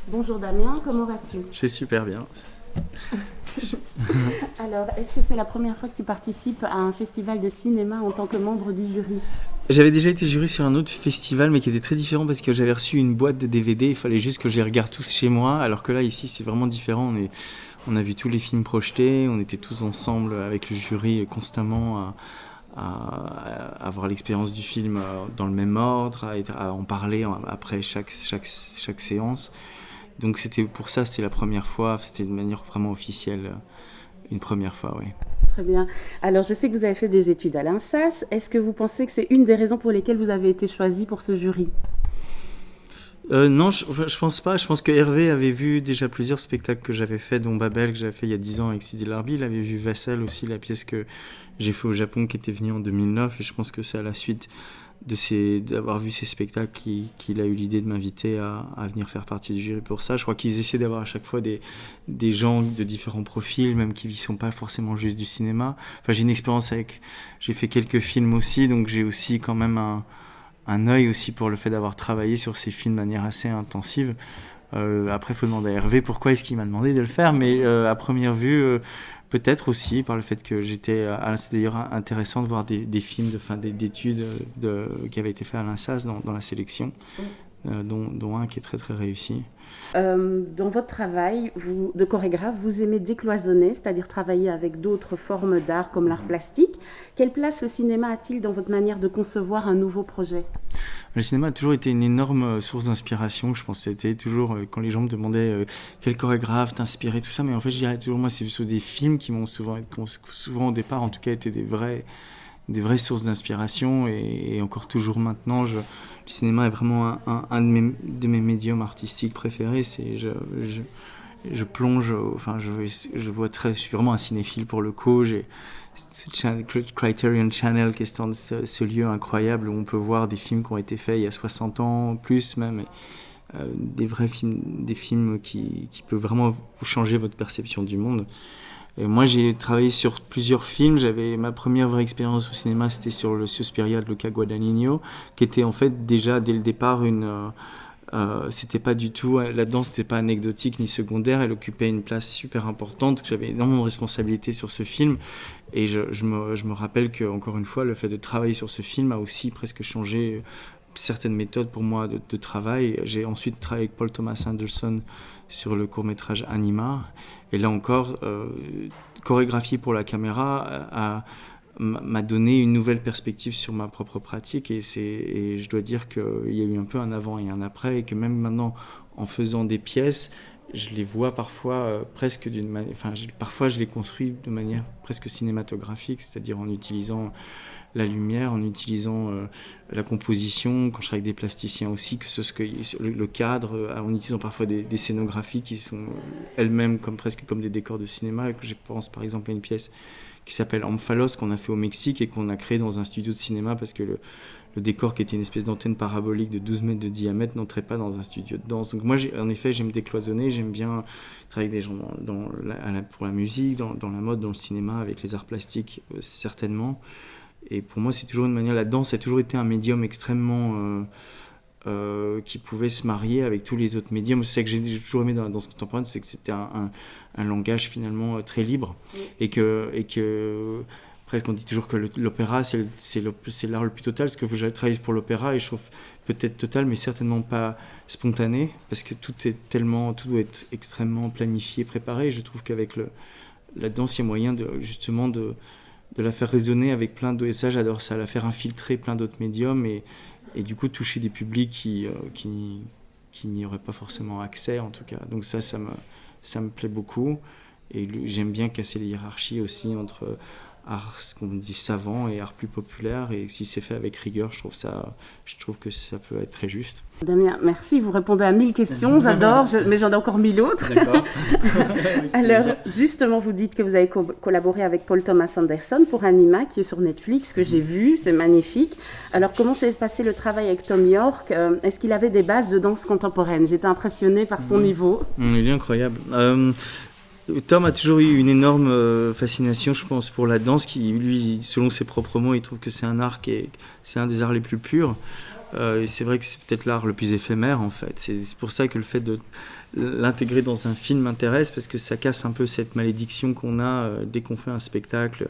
Bonjour Damien, comment vas-tu? Je vais super bien. Alors, est-ce que c'est la première fois que tu participes à un festival de cinéma en tant que membre du jury? J'avais déjà été jury sur un autre festival, mais qui était très différent parce que j'avais reçu une boîte de DVD. Il fallait juste que je les regarde tous chez moi, alors que là, ici, c'est vraiment différent. On a vu tous les films projetés, on était tous ensemble avec le jury constamment à avoir l'expérience du film dans le même ordre, à en parler après chaque séance. Donc c'était la première fois, c'était de manière vraiment officielle, une première fois, oui. Très bien. Alors, je sais que vous avez fait des études à l'INSAS. Est-ce que vous pensez que c'est une des raisons pour lesquelles vous avez été choisi pour ce jury? Non, je pense pas. Je pense que Hervé avait vu déjà plusieurs spectacles que j'avais fait, dont Babel, que j'avais fait il y a 10 ans avec Sidi Larbi. Il avait vu Vassal aussi, la pièce que j'ai fait au Japon, qui était venue en 2009. Et je pense que c'est à la suite d'avoir vu ces spectacles qu'il a eu l'idée de m'inviter à venir faire partie du jury pour ça. Je crois qu'ils essaient d'avoir à chaque fois des gens de différents profils, même qui ne sont pas forcément juste du cinéma. Enfin, j'ai fait quelques films aussi, donc j'ai aussi quand même un œil aussi pour le fait d'avoir travaillé sur ces films de manière assez intensive. Après, il faut demander à Hervé pourquoi est-ce qu'il m'a demandé de le faire, mais à première vue, peut-être aussi par le fait que c'est d'ailleurs intéressant de voir des films d'études qui avaient été faits à l'INSAS dans la sélection, dont un qui est très très réussi. Dans votre travail de chorégraphe, vous aimez décloisonner, c'est-à-dire travailler avec d'autres formes d'art comme l'art plastique. Quelle place le cinéma a-t-il dans votre manière de concevoir un nouveau projet? Le cinéma a toujours été une énorme source d'inspiration. Je pense que c'était toujours, quand les gens me demandaient quel chorégraphe t'inspirait, tout ça, mais en fait je dirais toujours, moi c'est plutôt des films qui souvent au départ en tout cas été des vraies sources d'inspiration, et encore toujours maintenant, le cinéma est vraiment un de mes médiums artistiques préférés. Je plonge, enfin je suis vraiment un cinéphile pour le coup. J'ai Criterion Channel, qui est ce lieu incroyable où on peut voir des films qui ont été faits il y a 60 ans, plus même, des vrais films, des films qui peuvent vraiment vous changer votre perception du monde. Et moi, j'ai travaillé sur plusieurs films. Ma première vraie expérience au cinéma, c'était sur le Suspiria de Luca Guadagnino, qui était en fait déjà dès le départ c'était pas du tout, la danse n'était pas anecdotique ni secondaire, elle occupait une place super importante, que j'avais énormément de responsabilités sur ce film, et je me rappelle que, encore une fois, le fait de travailler sur ce film a aussi presque changé certaines méthodes pour moi de travail. J'ai ensuite travaillé avec Paul Thomas Anderson sur le court-métrage Anima, et là encore, chorégraphier pour la caméra m'a donné une nouvelle perspective sur ma propre pratique, et je dois dire qu'il y a eu un peu un avant et un après, et que même maintenant, en faisant des pièces, je les vois parfois presque d'une manière, parfois je les construis de manière presque cinématographique, c'est-à-dire en utilisant la lumière, en utilisant la composition, quand je travaille avec des plasticiens aussi, le cadre, en utilisant parfois des scénographies qui sont elles-mêmes presque comme des décors de cinéma. Je pense par exemple à une pièce qui s'appelle Amphalos, qu'on a fait au Mexique et qu'on a créé dans un studio de cinéma, parce que le décor, qui était une espèce d'antenne parabolique de 12 mètres de diamètre, n'entrait pas dans un studio de danse. Donc moi, en effet, j'aime décloisonner, j'aime bien travailler avec des gens pour la musique, dans la mode, dans le cinéma, avec les arts plastiques, certainement. Et pour moi, c'est toujours une manière. La danse a toujours été un médium extrêmement qui pouvait se marier avec tous les autres médiums. C'est ça que j'ai toujours aimé dans la danse contemporaine, c'est que c'était un langage finalement très libre, oui. et que presque on dit toujours que l'opéra c'est l'art le plus total, parce que j'avais travaillé pour l'opéra et je trouve peut-être total, mais certainement pas spontané, parce que tout doit être extrêmement planifié, préparé. Et je trouve qu'avec la danse, il y a moyen justement de la faire résonner avec plein d'autres. Et ça, j'adore ça, la faire infiltrer plein d'autres médiums, et du coup toucher des publics qui n'y auraient pas forcément accès, en tout cas. Donc ça me plaît beaucoup, et j'aime bien casser les hiérarchies aussi entre art, ce qu'on dit savant, et art plus populaire, et si c'est fait avec rigueur, je trouve que ça peut être très juste. Damien, merci, vous répondez à 1000 questions, j'adore, mais j'en ai encore 1000 autres. D'accord. Alors, justement, vous dites que vous avez collaboré avec Paul Thomas Anderson pour Anima, qui est sur Netflix, que j'ai vu, c'est magnifique. Alors, comment s'est passé le travail avec Tom York? Est-ce qu'il avait des bases de danse contemporaine? J'étais impressionnée par son niveau. Il est incroyable. Tom a toujours eu une énorme fascination, je pense, pour la danse, qui, lui, selon ses propres mots, il trouve que c'est un art c'est un des arts les plus purs. Et c'est vrai que c'est peut-être l'art le plus éphémère en fait. C'est pour ça que le fait de l'intégrer dans un film m'intéresse, parce que ça casse un peu cette malédiction qu'on a dès qu'on fait un spectacle,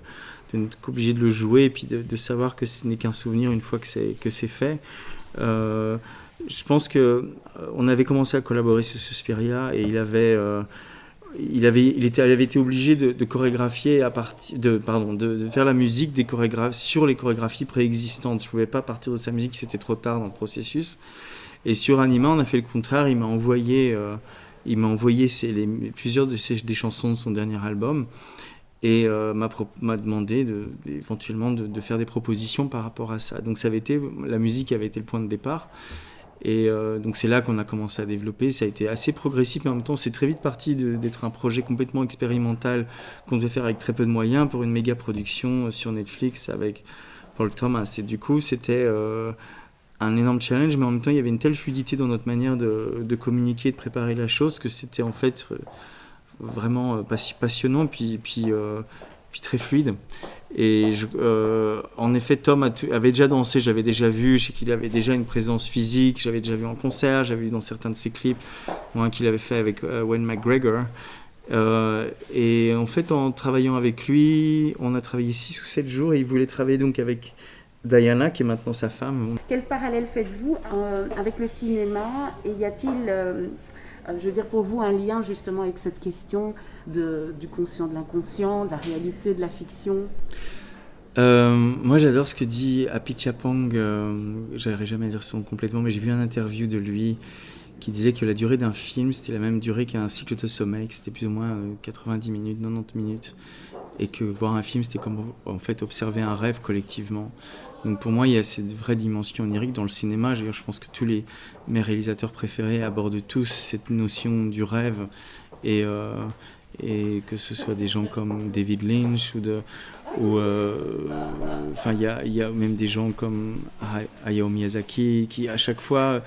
de n'être obligé de le jouer et puis de savoir que ce n'est qu'un souvenir une fois que c'est fait. Je pense que on avait commencé à collaborer sur Suspiria et il avait été obligé de chorégraphier de faire la musique sur les chorégraphies préexistantes. Je ne pouvais pas partir de sa musique, c'était trop tard dans le processus. Et sur Anima, on a fait le contraire. Il m'a envoyé plusieurs des chansons de son dernier album et m'a demandé éventuellement de faire des propositions par rapport à ça. Donc la musique avait été le point de départ. Et donc c'est là qu'on a commencé à développer. Ça a été assez progressif, mais en même temps c'est très vite parti d'être un projet complètement expérimental qu'on devait faire avec très peu de moyens pour une méga production sur Netflix avec Paul Thomas. Et du coup c'était un énorme challenge, mais en même temps il y avait une telle fluidité dans notre manière de communiquer, de préparer la chose, que c'était en fait vraiment passionnant puis très fluide. Et en effet, Tom avait déjà dansé, j'avais déjà vu, je sais qu'il avait déjà une présence physique, j'avais déjà vu en concert, j'avais vu dans certains de ses clips, un qu'il avait fait avec Wayne McGregor. Et en fait, en travaillant avec lui, on a travaillé 6 ou 7 jours et il voulait travailler donc avec Diana, qui est maintenant sa femme. Quel parallèle faites-vous avec le cinéma, et y a-t-il je veux dire, pour vous, un lien justement avec cette question du conscient, de l'inconscient, de la réalité, de la fiction? Moi, j'adore ce que dit Happy Chapang. J'arriverai jamais à dire son nom complètement, mais j'ai vu une interview de lui qui disait que la durée d'un film, c'était la même durée qu'un cycle de sommeil, que c'était plus ou moins 90 minutes, 90 minutes. Et que voir un film, c'était comme en fait observer un rêve collectivement. Donc pour moi, il y a cette vraie dimension onirique dans le cinéma. Je pense que mes réalisateurs préférés abordent tous cette notion du rêve, et que ce soit des gens comme David Lynch il y a même des gens comme Hayao Miyazaki qui à chaque fois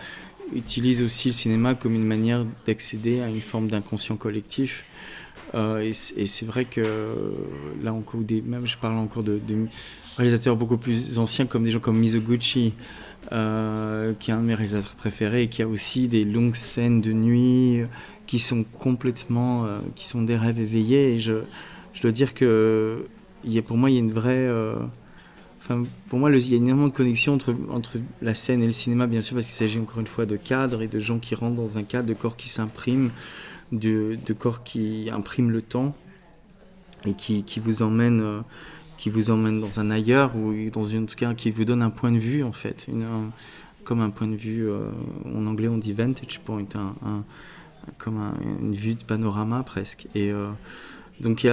utilisent aussi le cinéma comme une manière d'accéder à une forme d'inconscient collectif. Et c'est vrai que là encore, même je parle encore de réalisateurs beaucoup plus anciens, comme des gens comme Mizoguchi, qui est un de mes réalisateurs préférés, et qui a aussi des longues scènes de nuit qui sont complètement, qui sont des rêves éveillés. Et je dois dire que pour moi, il y a une vraie... pour moi, il y a énormément de connexion entre la scène et le cinéma, bien sûr, parce qu'il s'agit encore une fois de cadres et de gens qui rentrent dans un cadre, de corps qui s'impriment, de corps qui impriment le temps et qui vous emmène dans un ailleurs, ou en tout cas qui vous donne un point de vue en fait, comme un point de vue, en anglais on dit vantage point, une vue de panorama presque. Et donc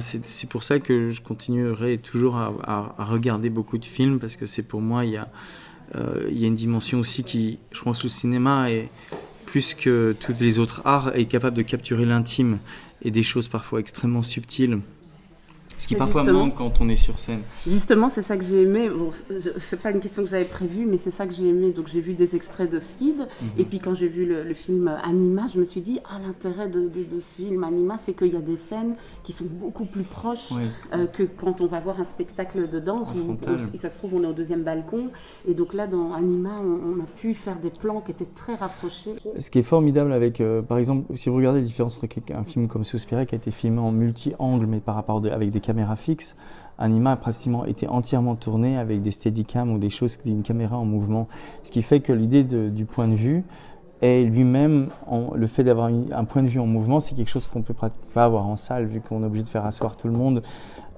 c'est pour ça que je continuerai toujours à regarder beaucoup de films, parce que c'est pour moi il y a une dimension aussi qui, je pense que le cinéma est plus que tous les autres arts, est capable de capturer l'intime et des choses parfois extrêmement subtiles. Ce qui parfois manque quand on est sur scène. Justement, c'est ça que j'ai aimé. Bon, c'est pas une question que j'avais prévue, mais c'est ça que j'ai aimé. Donc j'ai vu des extraits de Skid, et puis quand j'ai vu le film Anima, je me suis dit, l'intérêt de ce film Anima, c'est qu'il y a des scènes qui sont beaucoup plus proches que quand on va voir un spectacle de danse, où si ça se trouve on est au deuxième balcon. Et donc là, dans Anima, on a pu faire des plans qui étaient très rapprochés. Ce qui est formidable avec, par exemple, si vous regardez la différence entre un film comme Suspiria, qui a été filmé en multi-angle, mais par rapport avec des caméra fixe, Anima a pratiquement été entièrement tourné avec des steadicam ou une caméra en mouvement. Ce qui fait que l'idée du point de vue est lui-même, le fait d'avoir un point de vue en mouvement, c'est quelque chose qu'on ne peut pas avoir en salle, vu qu'on est obligé de faire asseoir tout le monde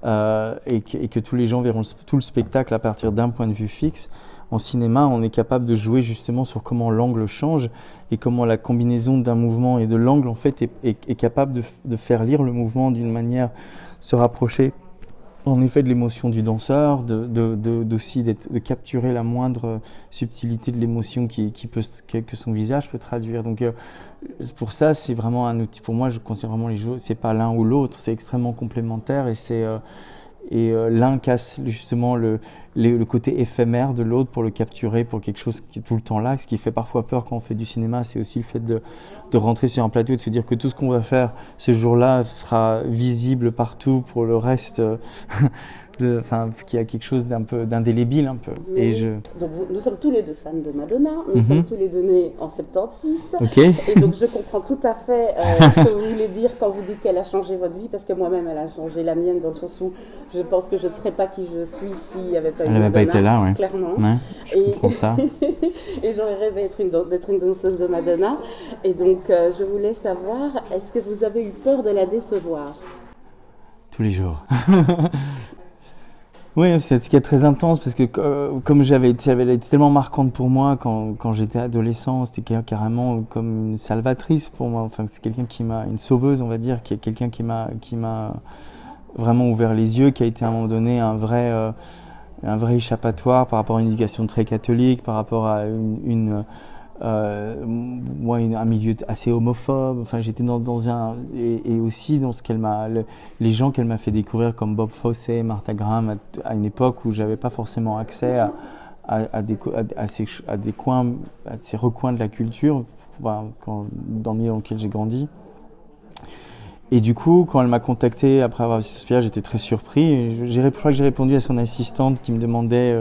et que tous les gens verront tout le spectacle à partir d'un point de vue fixe. En cinéma, on est capable de jouer justement sur comment l'angle change et comment la combinaison d'un mouvement et de l'angle en fait est capable de faire lire le mouvement d'une manière, se rapprocher en effet de l'émotion du danseur, aussi de capturer la moindre subtilité de l'émotion que son visage peut traduire. Donc pour ça, c'est vraiment un outil. Pour moi, je considère vraiment les jeux, c'est pas l'un ou l'autre, c'est extrêmement complémentaire, et l'un casse justement le côté éphémère de l'autre pour le capturer pour quelque chose qui est tout le temps là. Ce qui fait parfois peur quand on fait du cinéma, c'est aussi le fait de rentrer sur un plateau et de se dire que tout ce qu'on va faire ce jour-là sera visible partout pour le reste qui a quelque chose d'indélébile un peu. Oui. Et donc nous sommes tous les deux fans de Madonna, nous sommes tous les deux nés en 76, okay. Et donc je comprends tout à fait ce que vous voulez dire quand vous dites qu'elle a changé votre vie, parce que moi-même elle a changé la mienne, dans le sens où je pense que je ne serais pas qui je suis s'il n'y avait pas eu Madonna. Elle n'avait pas été là, ouais. Clairement. Ouais, je comprends ça. Et j'aurais rêvé d'être une danseuse de Madonna. Et donc je voulais savoir, est-ce que vous avez eu peur de la décevoir? Tous les jours. Oui, c'est ce qui est très intense parce que comme elle avait été tellement marquante pour moi quand j'étais adolescent, c'était carrément comme une salvatrice pour moi. Enfin, c'est quelqu'un une sauveuse, on va dire, qui est quelqu'un qui m'a vraiment ouvert les yeux, qui a été à un moment donné un vrai échappatoire par rapport à une éducation très catholique, par rapport à un milieu assez homophobe. Enfin, j'étais dans un et aussi dans ce les gens qu'elle m'a fait découvrir comme Bob Fosse, Martha Graham à une époque où j'avais pas forcément accès à des coins, à ces recoins de la culture, dans le milieu dans lequel j'ai grandi. Et du coup, quand elle m'a contacté après avoir vu Suspiria, j'étais très surpris. Je crois que j'ai répondu à son assistante qui me demandait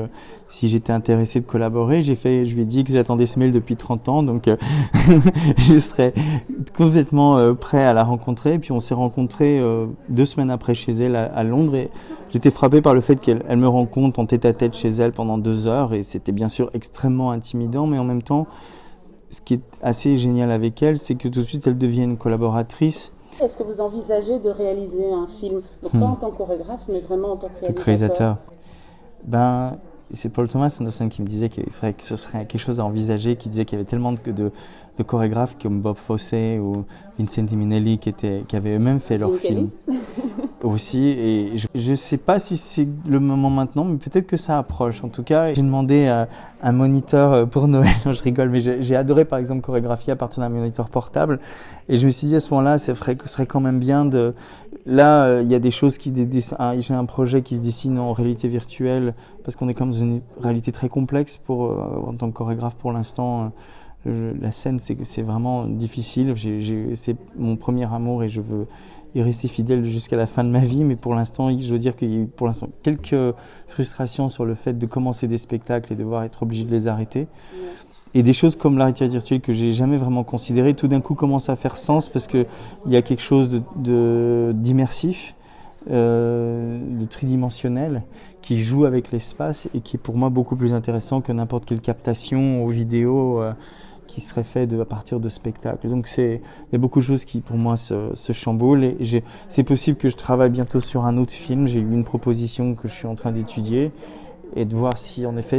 si j'étais intéressé de collaborer. Je lui ai dit que j'attendais ce mail depuis 30 ans, donc je serais complètement prêt à la rencontrer. Puis on s'est rencontrés 2 semaines après chez elle à Londres. Et j'étais frappé par le fait qu'elle me rencontre en tête-à-tête chez elle pendant 2 heures. Et c'était bien sûr extrêmement intimidant, mais en même temps, ce qui est assez génial avec elle, c'est que tout de suite, elle devient une collaboratrice. Est-ce que vous envisagez de réaliser un film, donc pas en tant que chorégraphe, mais vraiment en tant que réalisateur? C'est Paul Thomas Anderson qui me disait qu'il faudrait que ce serait quelque chose à envisager, qui disait qu'il y avait tellement de chorégraphes comme Bob Fosse ou Vincent Minnelli qui avaient eux-mêmes fait leur film aussi. Et je ne sais pas si c'est le moment maintenant, mais peut-être que ça approche. En tout cas, j'ai demandé un moniteur pour Noël. Non, je rigole, mais j'ai adoré par exemple chorégraphier à partir d'un moniteur portable. Et je me suis dit à ce moment-là, ce serait quand même bien de... Là, il y a des choses j'ai un projet qui se dessine en réalité virtuelle parce qu'on est comme dans une réalité très complexe en tant que chorégraphe pour l'instant. La scène, c'est vraiment difficile. C'est mon premier amour et je veux y rester fidèle jusqu'à la fin de ma vie. Mais pour l'instant, je veux dire qu'il y a eu pour l'instant quelques frustrations sur le fait de commencer des spectacles et devoir être obligé de les arrêter. Ouais. Et des choses comme la réalité virtuelle que j'ai jamais vraiment considéré, tout d'un coup commencent à faire sens parce que il y a quelque chose d'immersif, de tridimensionnel qui joue avec l'espace et qui est pour moi beaucoup plus intéressant que n'importe quelle captation ou vidéo qui serait faite à partir de spectacles. Donc il y a beaucoup de choses qui pour moi se chamboulent et c'est possible que je travaille bientôt sur un autre film. J'ai eu une proposition que je suis en train d'étudier et de voir si en effet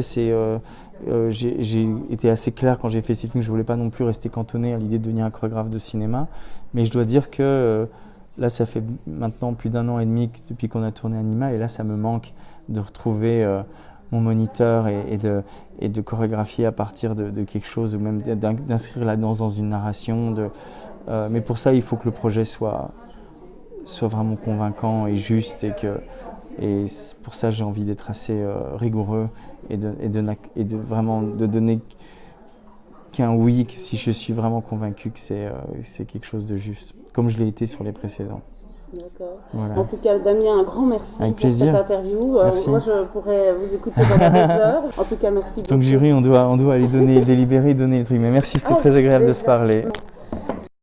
j'ai été assez clair quand j'ai fait ces films que je voulais pas non plus rester cantonné à l'idée de devenir un chorégraphe de cinéma, mais je dois dire que là ça fait maintenant plus d'1 an et demi depuis qu'on a tourné Anima et là ça me manque de retrouver mon moniteur et de chorégraphier à partir de quelque chose ou même d'inscrire la danse dans une narration. Mais pour ça il faut que le projet soit vraiment convaincant et juste et pour ça j'ai envie d'être assez rigoureux et de vraiment de donner qu'un oui si je suis vraiment convaincu que c'est quelque chose de juste, comme je l'ai été sur les précédents. D'accord. Voilà. En tout cas, Damien, un grand merci Avec pour plaisir. Cette interview. Merci. Moi, je pourrais vous écouter pendant des heures. En tout cas, merci beaucoup. Donc jury, on doit aller délibérer, donner les trucs. Mais merci, c'était très agréable de se parler.